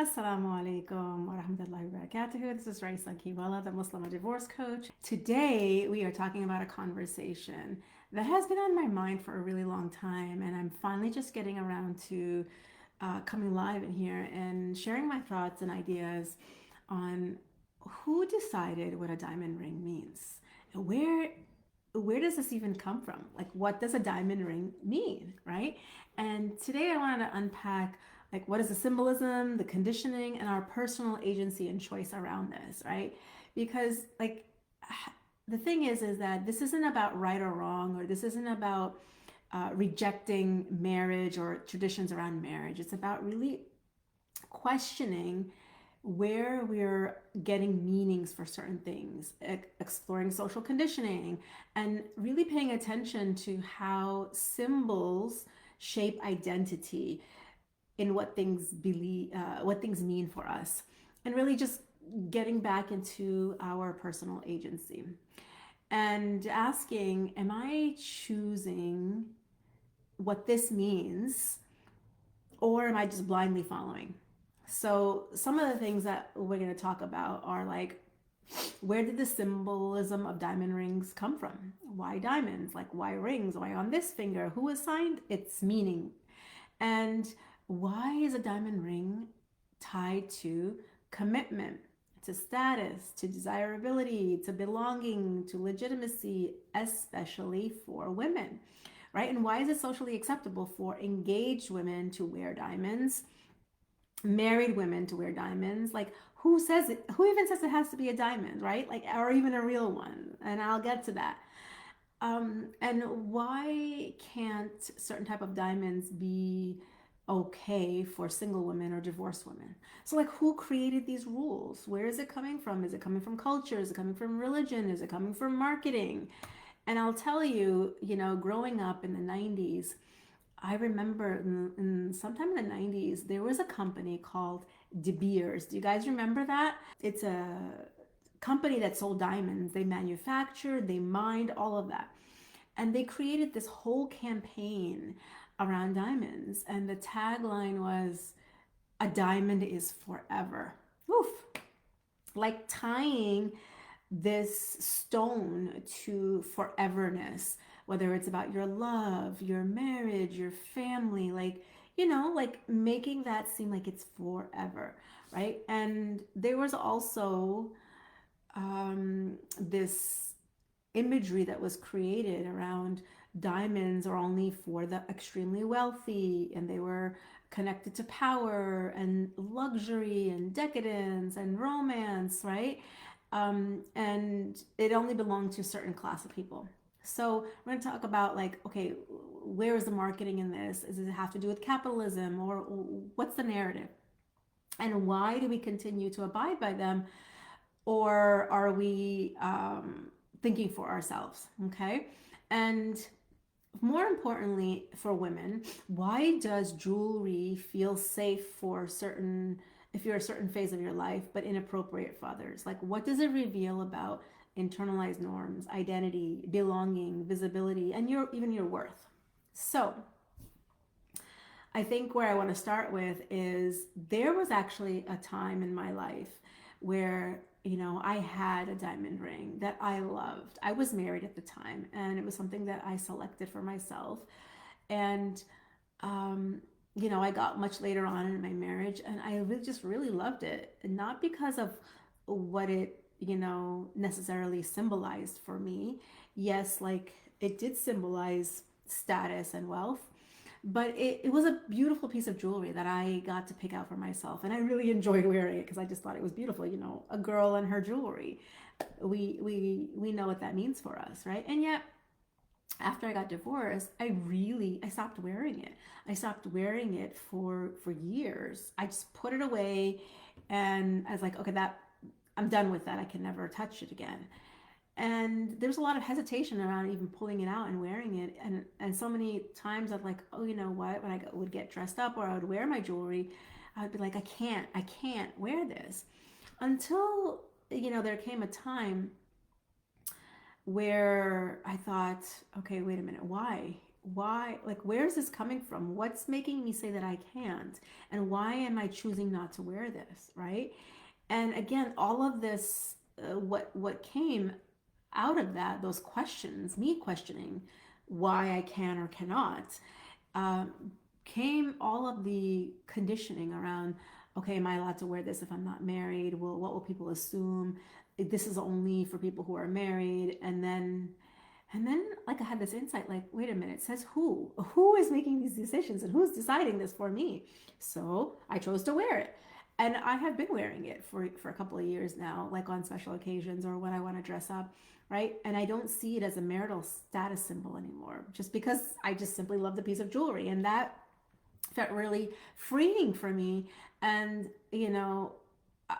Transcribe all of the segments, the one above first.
Assalamu alaikum wa rahmatullahi wa barakatuhu. This is Raisa Kiwala, the Muslim divorce coach. Today, we are talking about a conversation that has been on my mind for a really long time, and I'm finally just getting around to coming live in here and sharing my thoughts and ideas on who decided what a diamond ring means. Where does this even come from? Like, what does a diamond ring mean, right? And today I wanted to unpack like what is the symbolism, the conditioning, and our personal agency and choice around this, right? Because like the thing is that this isn't about right or wrong, or this isn't about rejecting marriage or traditions around marriage. It's about really questioning where we're getting meanings for certain things, exploring social conditioning, and really paying attention to how symbols shape identity in what things mean for us, and really just getting back into our personal agency and asking, am I choosing what this means, or am I just blindly following? So some of the things that we're going to talk about are like, where did the symbolism of diamond rings come from? Why diamonds? Like, why rings? Why on this finger? Who assigned its meaning? And why is a diamond ring tied to commitment, to status, to desirability, to belonging, to legitimacy, especially for women, right? And why is it socially acceptable for engaged women to wear diamonds, married women to wear diamonds? Like, who says it? Who even says it has to be a diamond, right? Like, or even a real one? And I'll get to that. And why can't certain type of diamonds be okay for single women or divorced women? So like, who created these rules? Where is it coming from? Is it coming from culture? Is it coming from religion? Is it coming from marketing? And I'll tell you, growing up in the 90s, I remember sometime in the 90s, there was a company called De Beers. Do you guys remember that? It's a company that sold diamonds. They manufactured, they mined, all of that. And they created this whole campaign around diamonds. And the tagline was, a diamond is forever. Oof. Like tying this stone to foreverness, whether it's about your love, your marriage, your family, like making that seem like it's forever, right? And there was also this imagery that was created around diamonds are only for the extremely wealthy, and they were connected to power and luxury and decadence and romance, right? And it only belonged to a certain class of people. So we're going to talk about like, okay, where is the marketing in this? Does it have to do with capitalism, or what's the narrative? And why do we continue to abide by them, or are we thinking for ourselves? Okay. And more importantly, for women, why does jewelry feel safe for certain, if you're a certain phase of your life, but inappropriate for others? Like, what does it reveal about internalized norms, identity, belonging, visibility, and even your worth? So I think where I want to start with is, there was actually a time in my life where, I had a diamond ring that I loved. I was married at the time, and it was something that I selected for myself. And, I got much later on in my marriage, and I really just really loved it. And not because of what it, necessarily symbolized for me. Yes, like it did symbolize status and wealth, but it was a beautiful piece of jewelry that I got to pick out for myself, and I really enjoyed wearing it because I just thought it was beautiful. A girl and her jewelry. We know what that means for us, right? And yet, after I got divorced, I stopped wearing it. I stopped wearing it for years. I just put it away, and I was like, okay, that I'm done with that. I can never touch it again. And there's a lot of hesitation around even pulling it out and wearing it. And so many times I'd like, oh, you know what, when I would get dressed up or I would wear my jewelry, I would be like, I can't wear this, until there came a time where I thought, okay, wait a minute, why? why, like, where is this coming from? What's making me say that I can't? And why am I choosing not to wear this, right? And again, all of this, what came out of that, those questions, me questioning why I can or cannot, um, came all of the conditioning around, okay, am I allowed to wear this if I'm not married? Well, what will people assume? This is only for people who are married. And then like I had this insight, like, wait a minute, it says who is making these decisions and who's deciding this for me? So I chose to wear it. And I have been wearing it for a couple of years now, like on special occasions or when I want to dress up, right? And I don't see it as a marital status symbol anymore, just because I just simply love the piece of jewelry. And that felt really freeing for me. And, uh,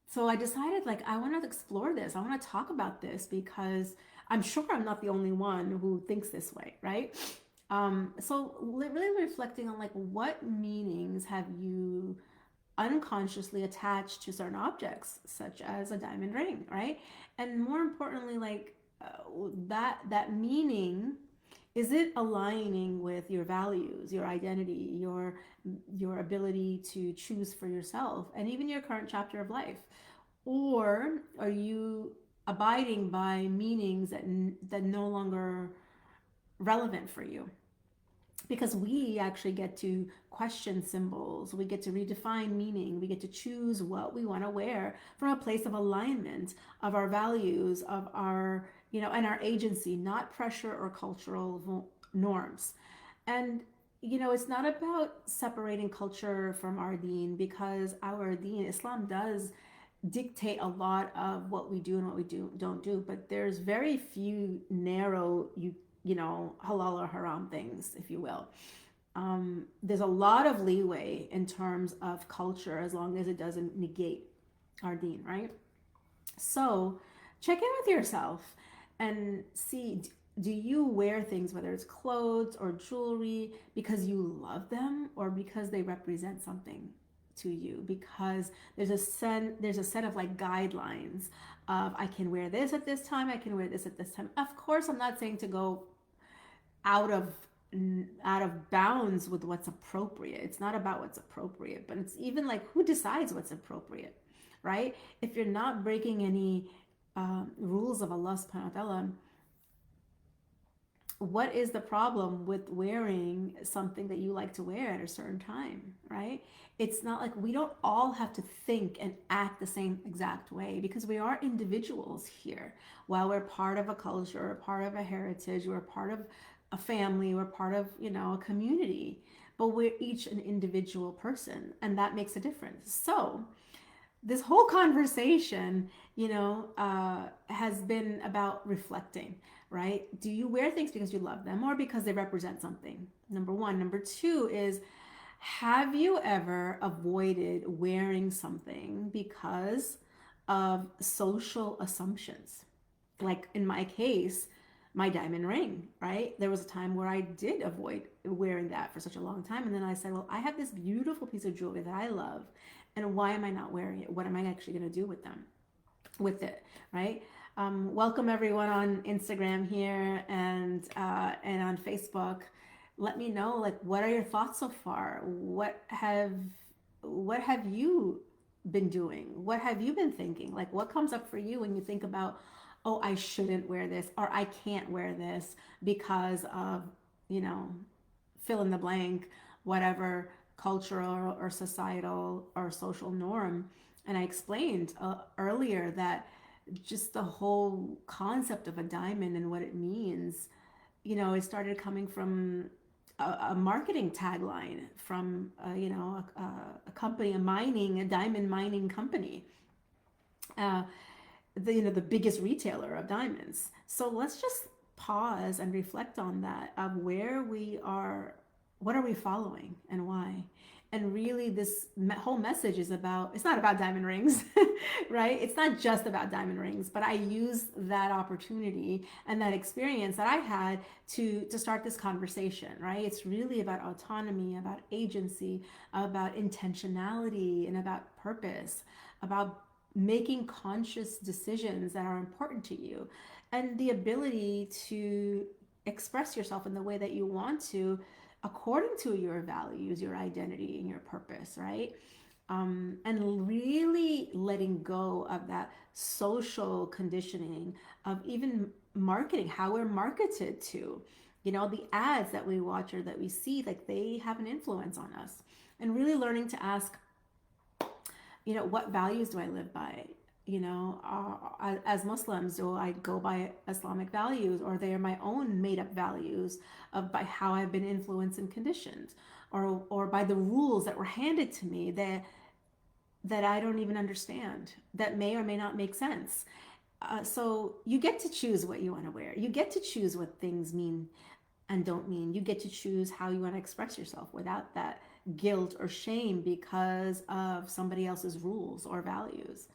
so I decided, like, I want to explore this. I want to talk about this because I'm sure I'm not the only one who thinks this way, right? So really reflecting on, like, what meanings have you unconsciously attached to certain objects, such as a diamond ring, right? And more importantly, like, that meaning, is it aligning with your values, your identity, your ability to choose for yourself, and even your current chapter of life? Or are you abiding by meanings that no longer relevant for you? Because we actually get to question symbols, we get to redefine meaning, we get to choose what we want to wear from a place of alignment of our values, of our, and our agency, not pressure or cultural norms. And it's not about separating culture from our deen, because our deen, Islam, does dictate a lot of what we do and what we don't do, but there's very few narrow, halal or haram things, if you will. There's a lot of leeway in terms of culture, as long as it doesn't negate our deen, right? So check in with yourself and see, do you wear things, whether it's clothes or jewelry, because you love them or because they represent something to you? Because there's a set of, like, guidelines of, I can wear this at this time, I can wear this at this time. Of course, I'm not saying to go out of out of bounds with what's appropriate. It's not about what's appropriate, but it's even like, who decides what's appropriate, right? If you're not breaking any rules of Allah subhanahu wa ta'ala, what is the problem with wearing something that you like to wear at a certain time, right? It's not like we don't all have to think and act the same exact way, because we are individuals here. While we're part of a culture, we're part of a heritage, we're part of a family, we're part of, a community, but we're each an individual person, and that makes a difference. So this whole conversation, has been about reflecting, right? Do you wear things because you love them or because they represent something? Number one. Number two is, have you ever avoided wearing something because of social assumptions? Like in my case, my diamond ring, right? There was a time where I did avoid wearing that for such a long time. And then I said, well, I have this beautiful piece of jewelry that I love. And why am I not wearing it? What am I actually going to do with it, right? Welcome everyone on Instagram here and on Facebook. Let me know, like, what are your thoughts so far? What have you been doing? What have you been thinking? Like, what comes up for you when you think about, oh, I shouldn't wear this, or I can't wear this because of, you know, fill in the blank, whatever cultural or societal or social norm. And I explained earlier that just the whole concept of a diamond and what it means, it started coming from a marketing tagline from, a company, a diamond mining company. Uh, the biggest retailer of diamonds. So let's just pause and reflect on that, of where we are, what are we following and why. And really, this whole message is about, it's not about diamond rings, right? It's not just about diamond rings, but I used that opportunity and that experience that I had to start this conversation, right? It's really about autonomy, about agency, about intentionality, and about purpose, about making conscious decisions that are important to you, and the ability to express yourself in the way that you want to, according to your values, your identity, and your purpose, right? And really letting go of that social conditioning of even marketing, how we're marketed to. The ads that we watch or that we see, like they have an influence on us. And really learning to ask, what values do I live by? As Muslims, do I go by Islamic values, or they are my own made up values of by how I've been influenced and conditioned, or by the rules that were handed to me that I don't even understand, that may or may not make sense. So you get to choose what you want to wear. You get to choose what things mean and don't mean. You get to choose how you want to express yourself without that guilt or shame because of somebody else's rules or values.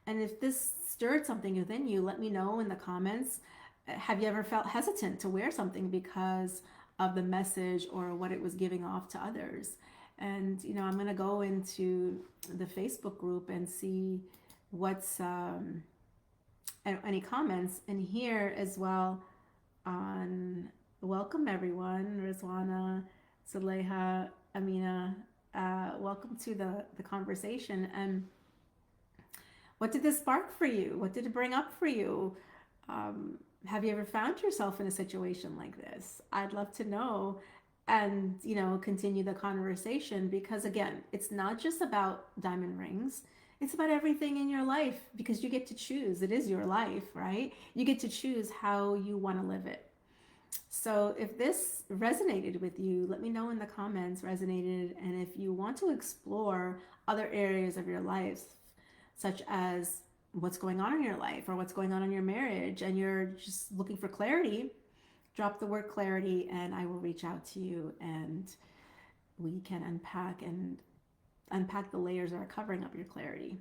And if this stirred something within you, let me know in the comments. Have you ever felt hesitant to wear something because of the message or what it was giving off to others? And I'm gonna go into the Facebook group and see what's any comments, and here as well on welcome everyone, Rizwana, Zuleha, Amina. Welcome to the conversation. And what did this spark for you? What did it bring up for you? Have you ever found yourself in a situation like this? I'd love to know, and continue the conversation, because again, it's not just about diamond rings. It's about everything in your life, because you get to choose. It is your life, right? You get to choose how you want to live it. So if this resonated with you, let me know in the comments resonated. And if you want to explore other areas of your life, such as what's going on in your life or what's going on in your marriage, and you're just looking for clarity, drop the word clarity and I will reach out to you, and we can unpack the layers that are covering up your clarity.